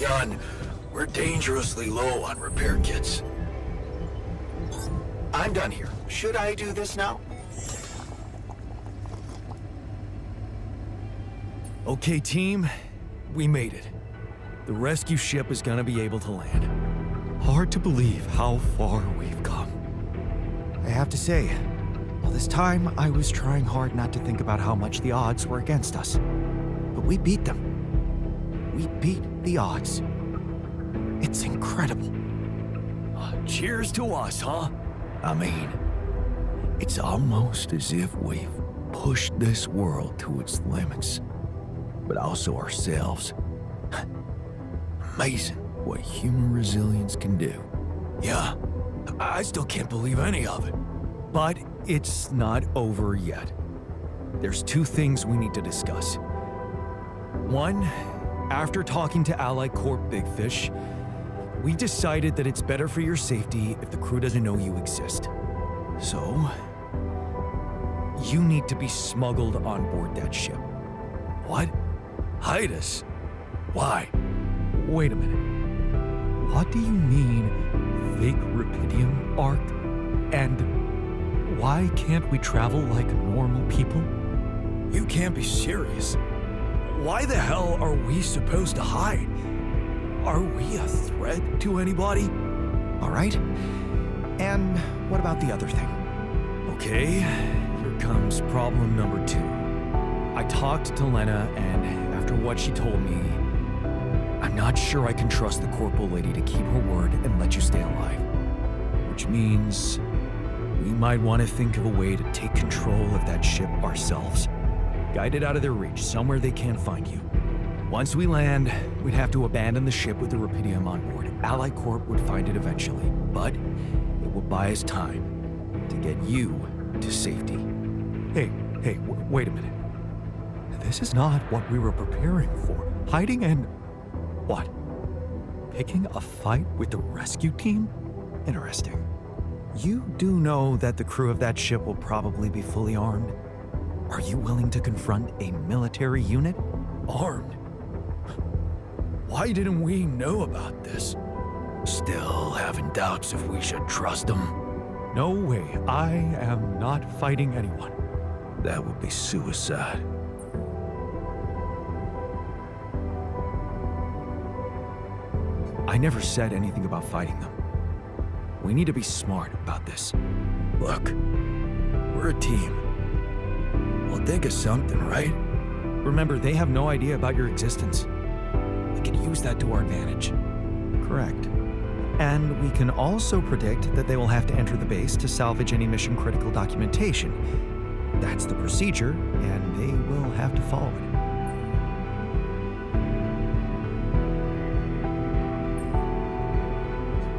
Jan, we're dangerously low on repair kits. I'm done here. Should I do this now? Okay, team. We made it. The rescue ship is gonna be able to land. Hard to believe how far we've come. I have to say, all this time I was trying hard not to think about how much the odds were against us. But we beat them. We beat the odds. It's incredible. Cheers to us, huh? I mean, it's almost as if we've pushed this world to its limits, but also ourselves. Amazing what human resilience can do. Yeah, I still can't believe any of it. But it's not over yet. There's two things we need to discuss. One, after talking to Allied Corp Big Fish, we decided that it's better for your safety if the crew doesn't know you exist. So, you need to be smuggled on board that ship. What? Hide us? Why? Wait a minute. What do you mean, fake Rapidium arc? And why can't we travel like normal people? You can't be serious. Why the hell are we supposed to hide? Are we a threat to anybody? All right. And what about the other thing? Okay, here comes problem number 2. I talked to Lena, and after what she told me, I'm not sure I can trust the corporal lady to keep her word and let you stay alive. Which means we might want to think of a way to take control of that ship ourselves. Guide it out of their reach, somewhere they can't find you. Once we land, we'd have to abandon the ship with the Rapidium on board. Allied Corp would find it eventually, but it will buy us time to get you to safety. Hey, wait a minute. This is not what we were preparing for. Hiding and... what? Picking a fight with the rescue team? Interesting. You do know that the crew of that ship will probably be fully armed? Are you willing to confront a military unit? Armed? Why didn't we know about this? Still having doubts if we should trust them? No way. I am not fighting anyone. That would be suicide. I never said anything about fighting them. We need to be smart about this. Look, we're a team. We'll think of something, right? Remember, they have no idea about your existence. We can use that to our advantage. Correct. And we can also predict that they will have to enter the base to salvage any mission-critical documentation. That's the procedure, and they will have to follow it.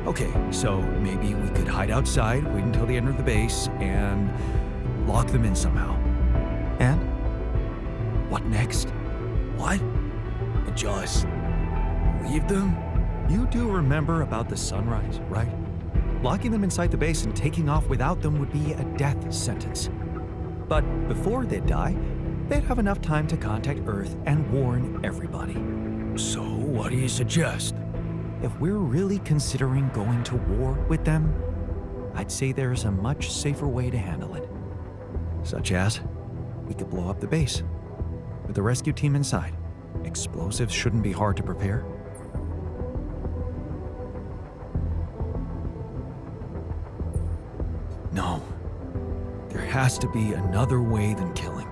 Okay, so maybe we could hide outside, wait until they enter the base, and lock them in somehow. And? What next? What? Just leave them? You do remember about the sunrise, right? Locking them inside the base and taking off without them would be a death sentence. But before they'd die, they'd have enough time to contact Earth and warn everybody. So what do you suggest? If we're really considering going to war with them, I'd say there's a much safer way to handle it. Such as, we could blow up the base with the rescue team inside. Explosives shouldn't be hard to prepare. No. There has to be another way than killing.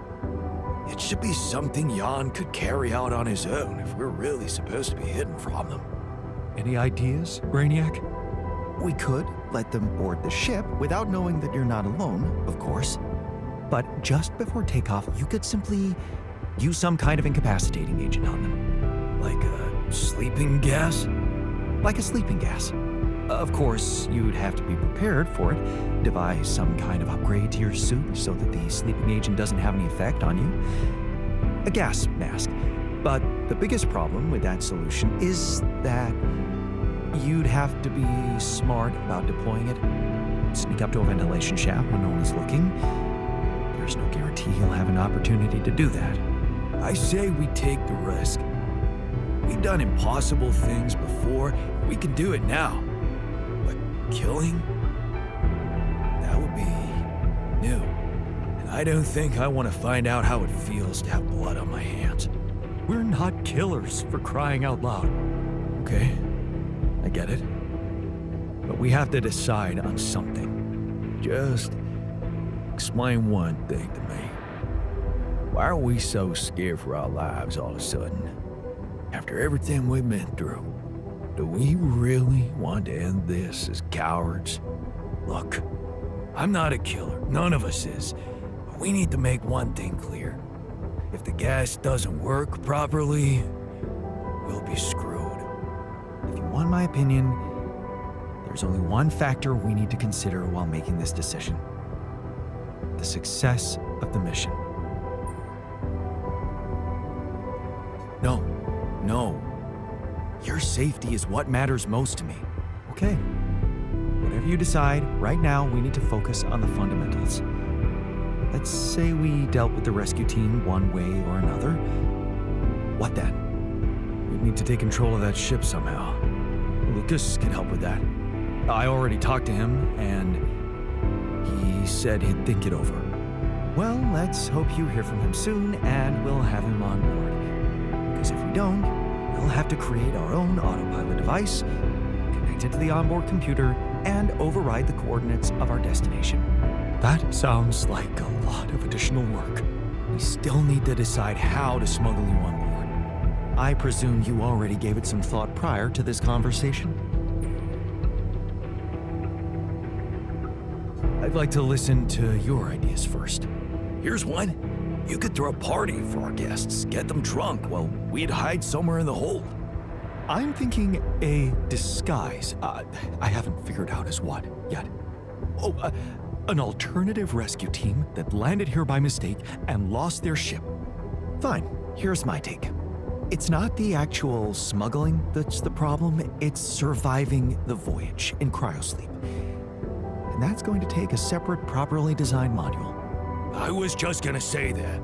It should be something Jan could carry out on his own if we're really supposed to be hidden from them. Any ideas, Brainiac? We could let them board the ship without knowing that you're not alone, of course. But just before takeoff, you could simply use some kind of incapacitating agent on them. Like a sleeping gas? Like a sleeping gas. Of course, you'd have to be prepared for it. Devise some kind of upgrade to your suit so that the sleeping agent doesn't have any effect on you. A gas mask. But the biggest problem with that solution is that you'd have to be smart about deploying it. Sneak up to a ventilation shaft when no one is looking. There's no guarantee he'll have an opportunity to do that. I say we take the risk. We've done impossible things before. We can do it now. But killing? That would be new. And I don't think I want to find out how it feels to have blood on my hands. We're not killers, for crying out loud. Okay, I get it. But we have to decide on something. Just explain one thing to me. Why are we so scared for our lives all of a sudden? After everything we've been through, do we really want to end this as cowards? Look, I'm not a killer, none of us is. But we need to make one thing clear. If the gas doesn't work properly, we'll be screwed. If you want my opinion, there's only one factor we need to consider while making this decision. The success of the mission. No. Your safety is what matters most to me. Okay. Whatever you decide, right now we need to focus on the fundamentals. Let's say we dealt with the rescue team one way or another. What then? We need to take control of that ship somehow. Lucas can help with that. I already talked to him, and he said he'd think it over. Well, let's hope you hear from him soon, and we'll have him on board. Because if we don't, we'll have to create our own autopilot device, connect it to the onboard computer, and override the coordinates of our destination. That sounds like a lot of additional work. We still need to decide how to smuggle you on board. I presume you already gave it some thought prior to this conversation? I'd like to listen to your ideas first. Here's one. You could throw a party for our guests, get them drunk while we'd hide somewhere in the hold. I'm thinking a disguise. I haven't figured out as what yet. An alternative rescue team that landed here by mistake and lost their ship. Fine, here's my take. It's not the actual smuggling that's the problem, it's surviving the voyage in cryosleep. And that's going to take a separate, properly designed module. I was just gonna say that.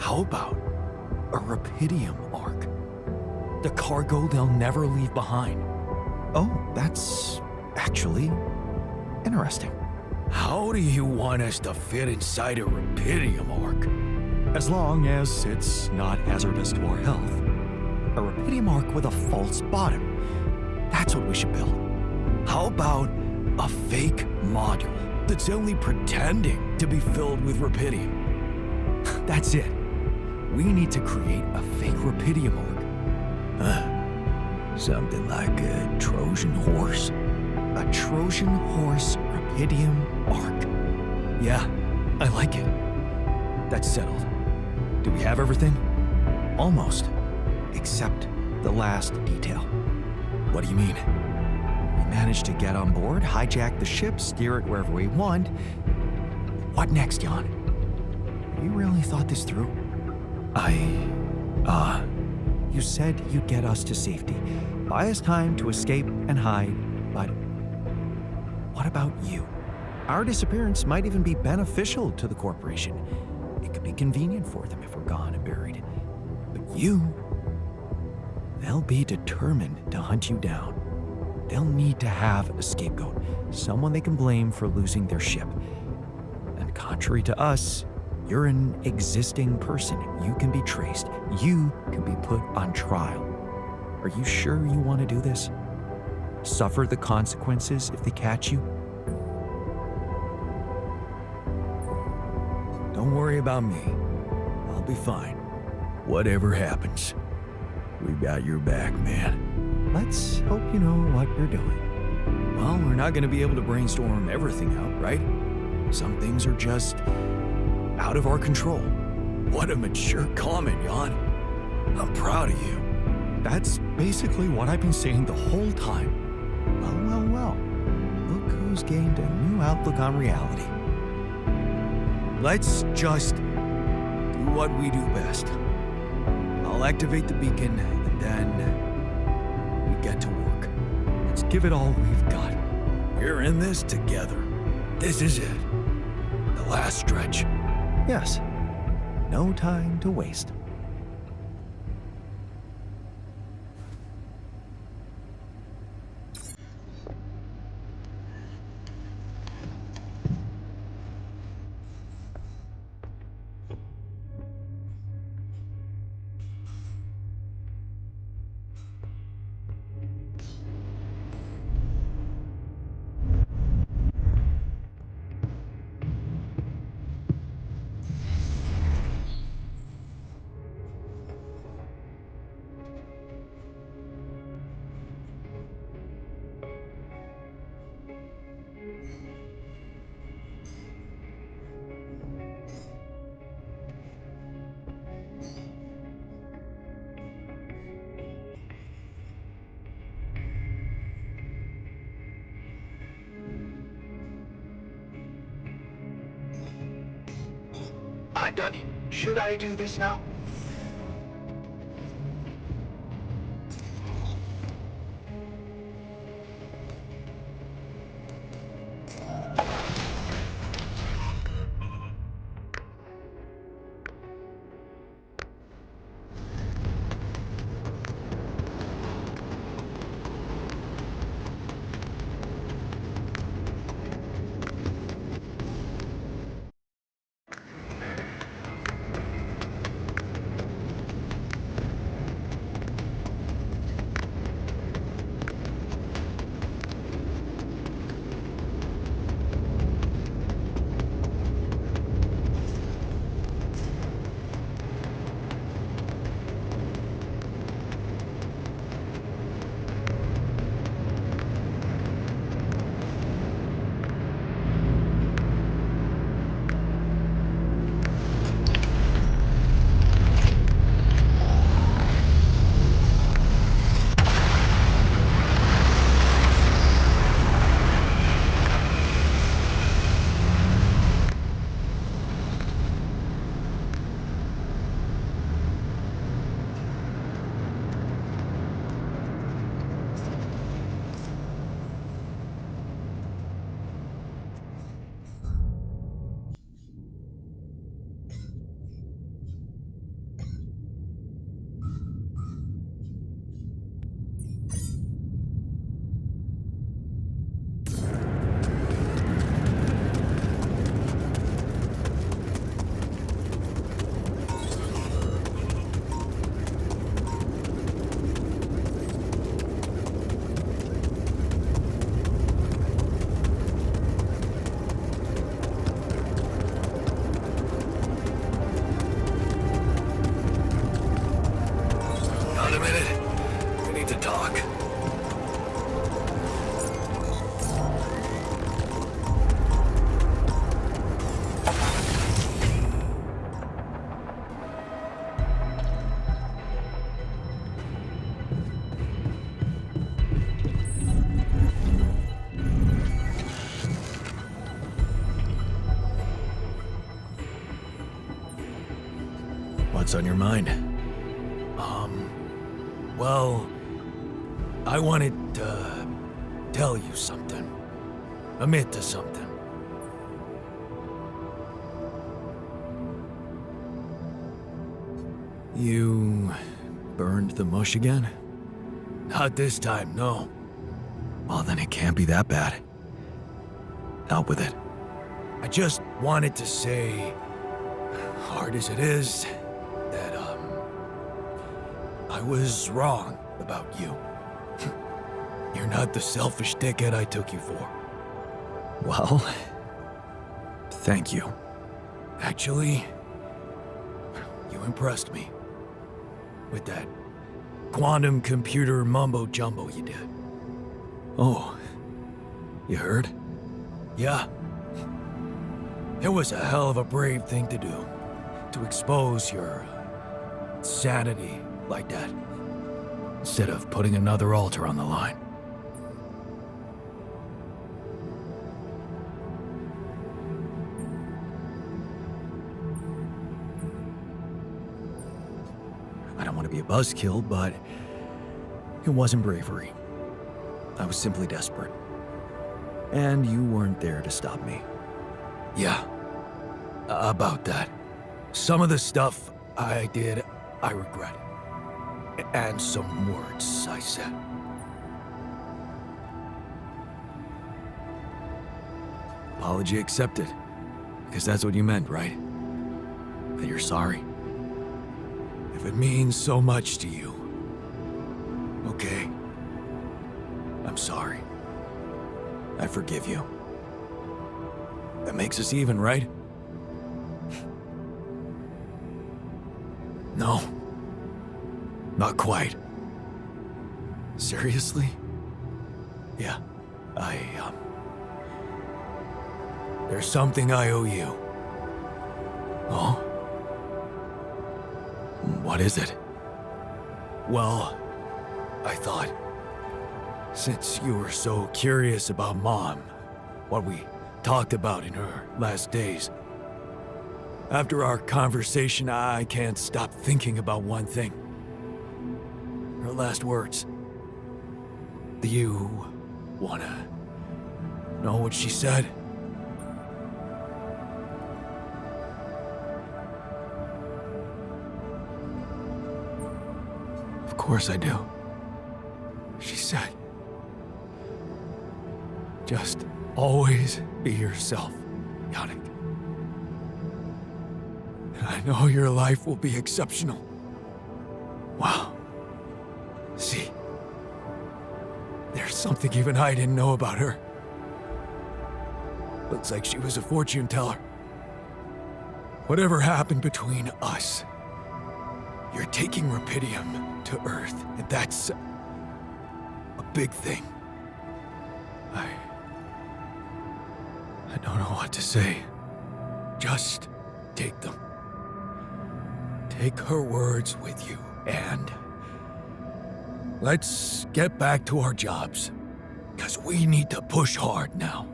How about a Rapidium arc? The cargo they'll never leave behind. Oh, that's actually interesting. How do you want us to fit inside a Rapidium arc? As long as it's not hazardous to our health. A Rapidium arc with a false bottom. That's what we should build. How about a fake module that's only pretending to be filled with Rapidium? That's it. We need to create a fake Rapidium arc. Something like a Trojan horse? A Trojan horse Rapidium arc. Yeah, I like it. That's settled. Do we have everything? Almost. Except the last detail. What do you mean? We managed to get on board, hijack the ship, steer it wherever we want. What next, Jan? You really thought this through? You said you'd get us to safety, buy us time to escape and hide, but what about you? Our disappearance might even be beneficial to the corporation. It could be convenient for them if we're gone and buried. But you, they'll be determined to hunt you down. They'll need to have a scapegoat, someone they can blame for losing their ship. And contrary to us, you're an existing person. You can be traced. You can be put on trial. Are you sure you want to do this? Suffer the consequences if they catch you? Don't worry about me. I'll be fine. Whatever happens, we got your back, man. Let's hope you know what you're doing. Well, we're not gonna be able to brainstorm everything out, right? Some things are just out of our control. What a mature comment, Jan. I'm proud of you. That's basically what I've been saying the whole time. Well. Look who's gained a new outlook on reality. Let's just do what we do best. I'll activate the beacon, and then we get to work. Let's give it all we've got. We're in this together. This is it. The last stretch. Yes. No time to waste. not done yet. Should I do this now? What's on your mind? Well, I wanted to tell you something. Admit to something. You burned the mush again? Not this time, no. Well, then it can't be that bad. Out with it. I just wanted to say, hard as it is, that, I was wrong about you. You're not the selfish dickhead I took you for. Well, thank you. Actually, you impressed me. With that quantum computer mumbo-jumbo you did. Oh, you heard? Yeah. It was a hell of a brave thing to do. To expose your sanity like that. Instead of putting another altar on the line. I don't want to be a buzzkill, but it wasn't bravery. I was simply desperate. And you weren't there to stop me. Yeah, about that. Some of the stuff I did, I regret. And some words I said. Apology accepted. Because that's what you meant, right? That you're sorry. If it means so much to you, okay. I'm sorry. I forgive you. That makes us even, right? No. Not quite. Seriously? Yeah, there's something I owe you. Oh? What is it? Well, I thought, since you were so curious about Mom, what we talked about in her last days, After our conversation, I can't stop thinking about one thing. Her last words. Do you wanna know what she said? Of course I do. She said, just always be yourself, Yannick. And I know your life will be exceptional. Wow. See, there's something even I didn't know about her. Looks like she was a fortune teller. Whatever happened between us, you're taking Rapidium to Earth, and that's a big thing. I don't know what to say. Just take them. Take her words with you, and let's get back to our jobs. 'Cause we need to push hard now.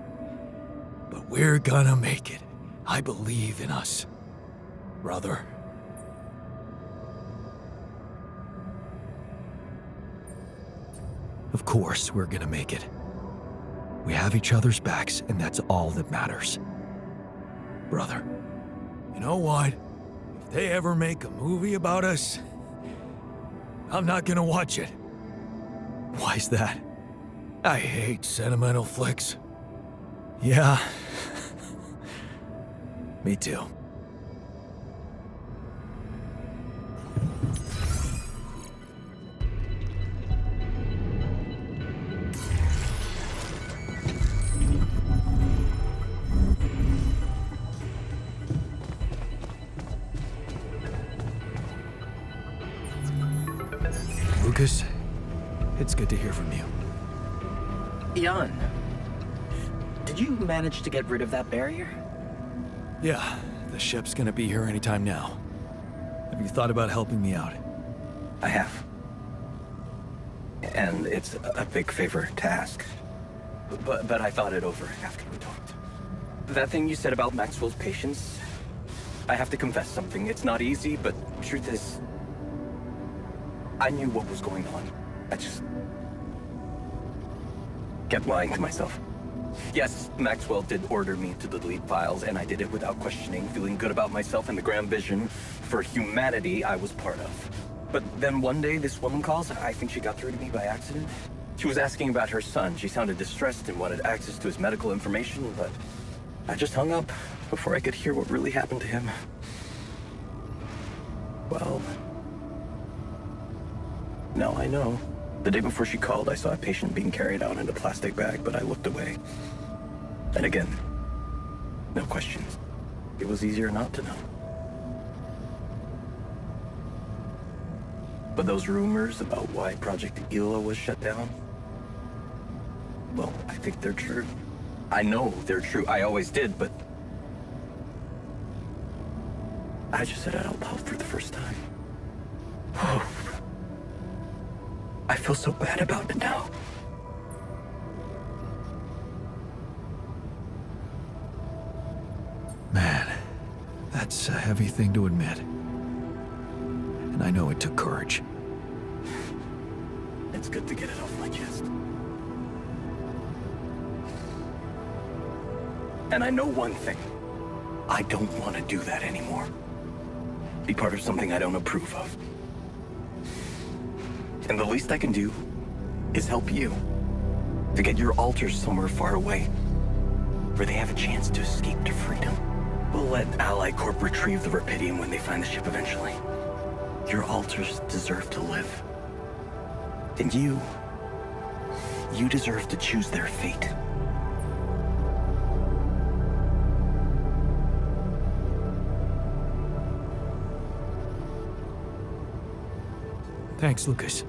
But we're gonna make it. I believe in us, brother. Of course, we're gonna make it. We have each other's backs, and that's all that matters. Brother. You know what? If they ever make a movie about us, I'm not gonna watch it. Why's that? I hate sentimental flicks. Yeah. Me too. Lucas, it's good to hear from you. Jan, did you manage to get rid of that barrier? Yeah, the ship's gonna be here anytime now. Have you thought about helping me out? I have. And it's a big favor to ask. But I thought it over after we talked. That thing you said about Maxwell's patience, I have to confess something. It's not easy, but truth is, I knew what was going on. I just kept lying to myself. Yes, Maxwell did order me to delete files, and I did it without questioning, feeling good about myself and the grand vision for humanity I was part of. But then one day, this woman calls. I think she got through to me by accident. She was asking about her son. She sounded distressed and wanted access to his medical information, but I just hung up before I could hear what really happened to him. Well, now I know. The day before she called, I saw a patient being carried out in a plastic bag, but I looked away. And again, no questions. It was easier not to know. But those rumors about why Project Ela was shut down, well, I think they're true. I know they're true. I always did, but I just said it out loud for the first time. Oh. I feel so bad about it now. Man, that's a heavy thing to admit. And I know it took courage. It's good to get it off my chest. And I know one thing. I don't want to do that anymore. Be part of something I don't approve of. And the least I can do is help you to get your alters somewhere far away, where they have a chance to escape to freedom. We'll let Ally Corp retrieve the Rapidium when they find the ship eventually. Your alters deserve to live. And you deserve to choose their fate. Thanks, Lucas.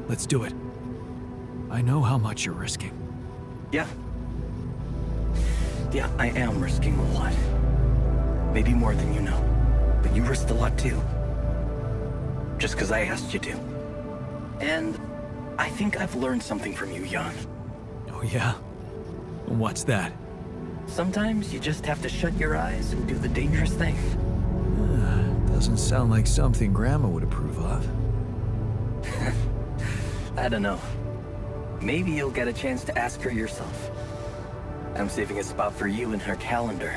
Let's do it. I know how much you're risking. Yeah. Yeah, I am risking a lot. Maybe more than you know. But you risked a lot too. Just because I asked you to. And I think I've learned something from you, Jan. Oh yeah? What's that? Sometimes you just have to shut your eyes and do the dangerous thing. Doesn't sound like something Grandma would approve of. I don't know. Maybe you'll get a chance to ask her yourself. I'm saving a spot for you in her calendar.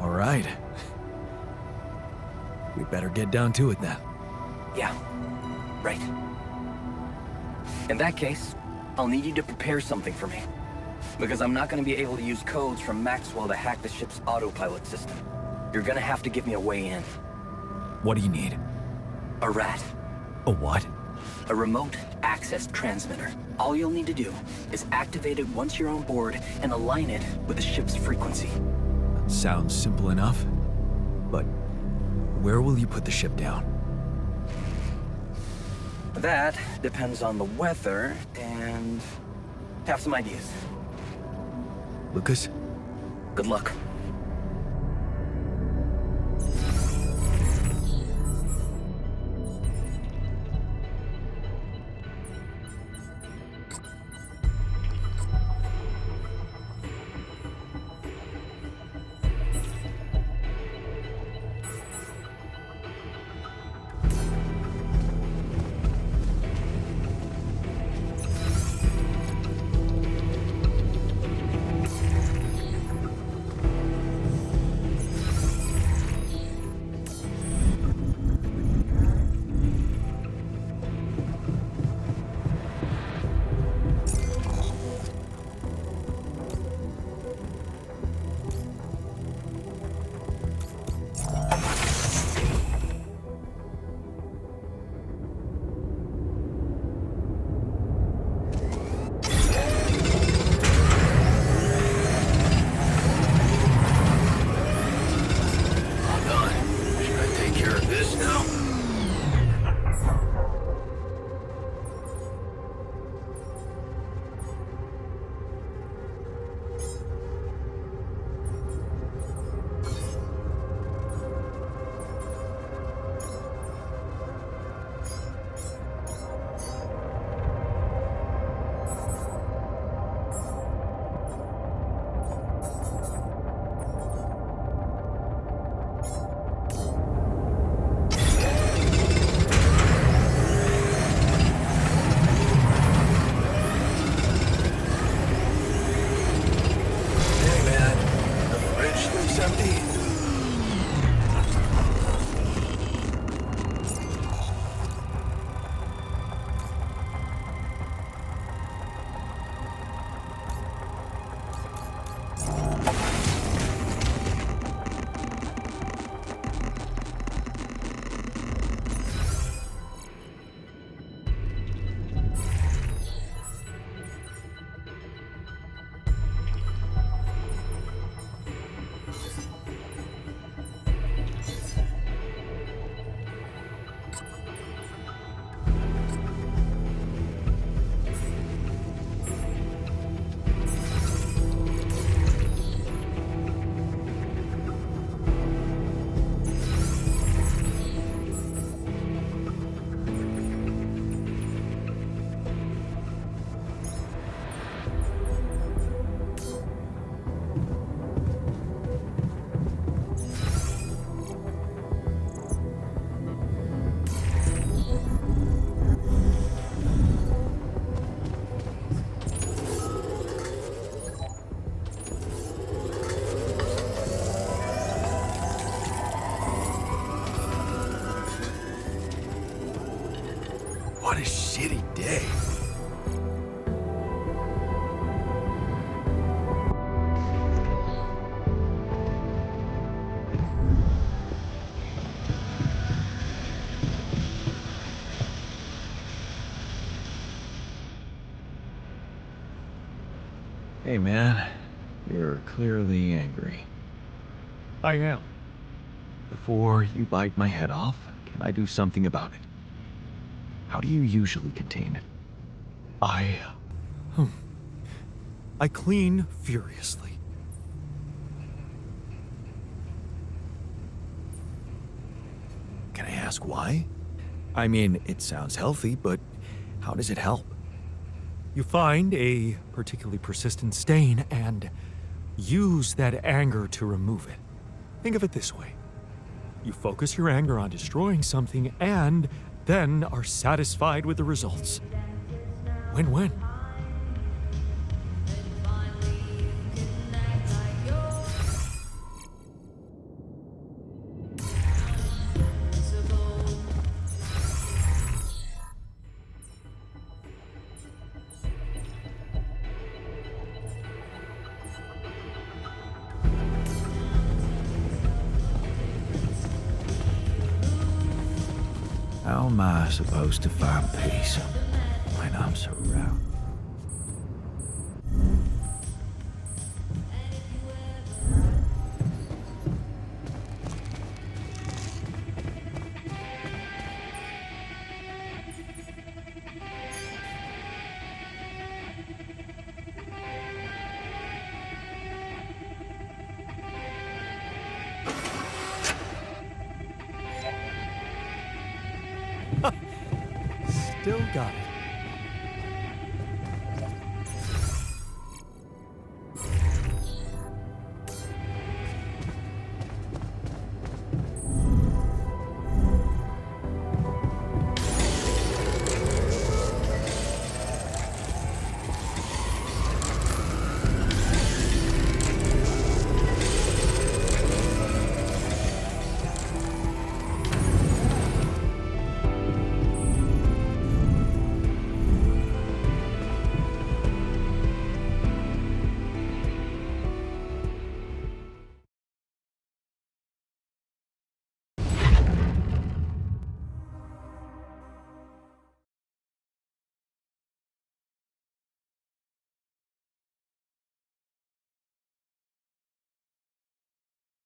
All right. We better get down to it then. Yeah, right. In that case, I'll need you to prepare something for me. Because I'm not going to be able to use codes from Maxwell to hack the ship's autopilot system. You're gonna have to give me a way in. What do you need? A rat. A what? A remote access transmitter. All you'll need to do is activate it once you're on board and align it with the ship's frequency. That sounds simple enough. But where will you put the ship down? That depends on the weather and have some ideas. Lucas? Good luck. What a shitty day. Hey man, you're clearly angry. I am. Before you bite my head off, can I do something about it? How do you usually contain it? I clean furiously. Can I ask why? I mean, it sounds healthy, but how does it help? You find a particularly persistent stain and use that anger to remove it. Think of it this way. You focus your anger on destroying something and then are satisfied with the results. Win-win. How am I supposed to find peace when I'm surrounded? Still got it.